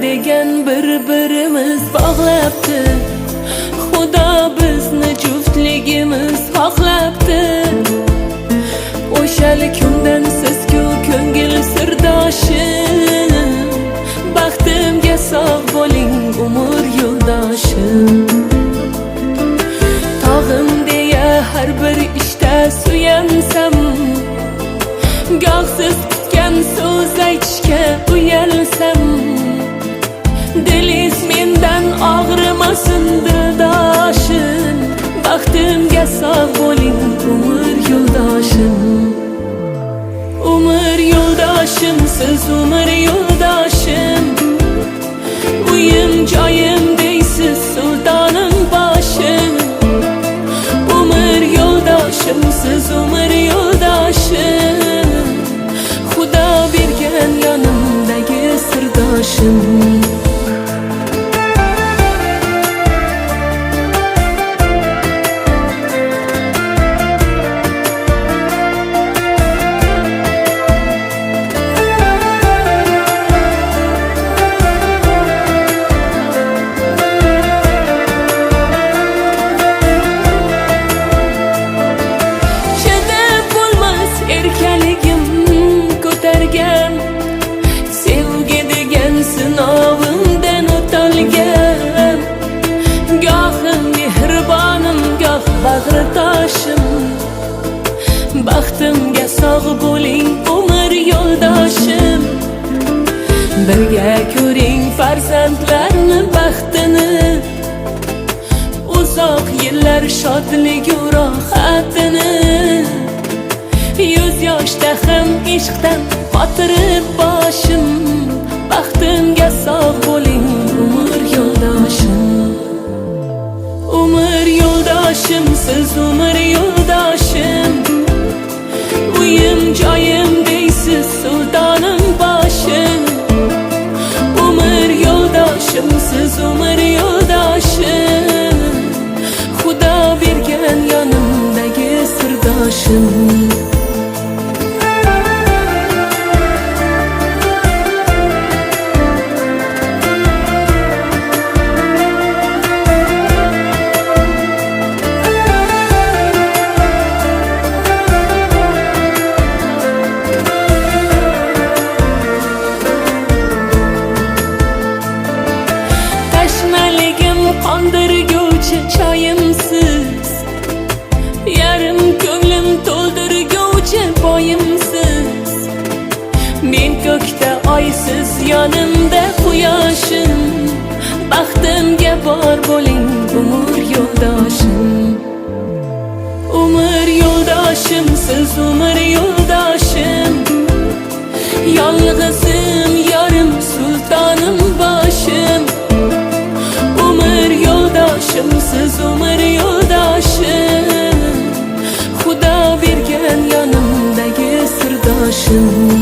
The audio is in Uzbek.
degan bir-birimiz bog'labdi. Xudo bizni juftligimiz xohlabdi. O'shal kundan siz-ku ko'ngil sirdoshim, baxtimga sog' bo'ling umr yo'ldoshim. Tog'im deya har bir ishda suyansam, goh siz kutgan so'z aytishga uyalsam, dilingiz mendan og'rimasin dildoshim, baxtimga sog' bo'ling umr yo'ldoshim. Umr yo'ldoshim, siz umr yo'ldoshim, uyim joyim deysiz sultonim boshim. Umr yo'ldoshim, siz umr yo'ldoshim, Xudo bergan yonimdagi sirdoshim. Sevgi degan sinovimdan o'talgan, gohim mehribonim, goh bag'ritoshim. Baxtimga sog' bo'ling umr yo'ldoshim, birga ko'ring farzandlarni baxtini, uzoq yillar shodligu rohatini. Yuz yoshda ham ishqdan qotirib boshim, baxtimga sog' bo'ling umr yo'ldoshim. Umr yo'ldoshim, siz umr yo'ldoshim, uyim joyim deysiz sultonim boshim. Umr yo'ldoshim, siz umr yo'ldoshim, Xudo bergan yonimdagi sirdoshim. Qondirguvchi choyimsiz, yarim ko'nglim to'ldirguvchi boyimsiz. Men ko'kda oysiz, yonimda quyoshim, baxtimga bor bo'ling umr yo'ldoshim. Umr yo'ldoshim, siz umr yo'ldoshim, yolg'izim yorim sultonim boshim. Umr yo'ldoshim, siz umr yo'ldoshim, Xudo bergan yonimdagi sirdoshim.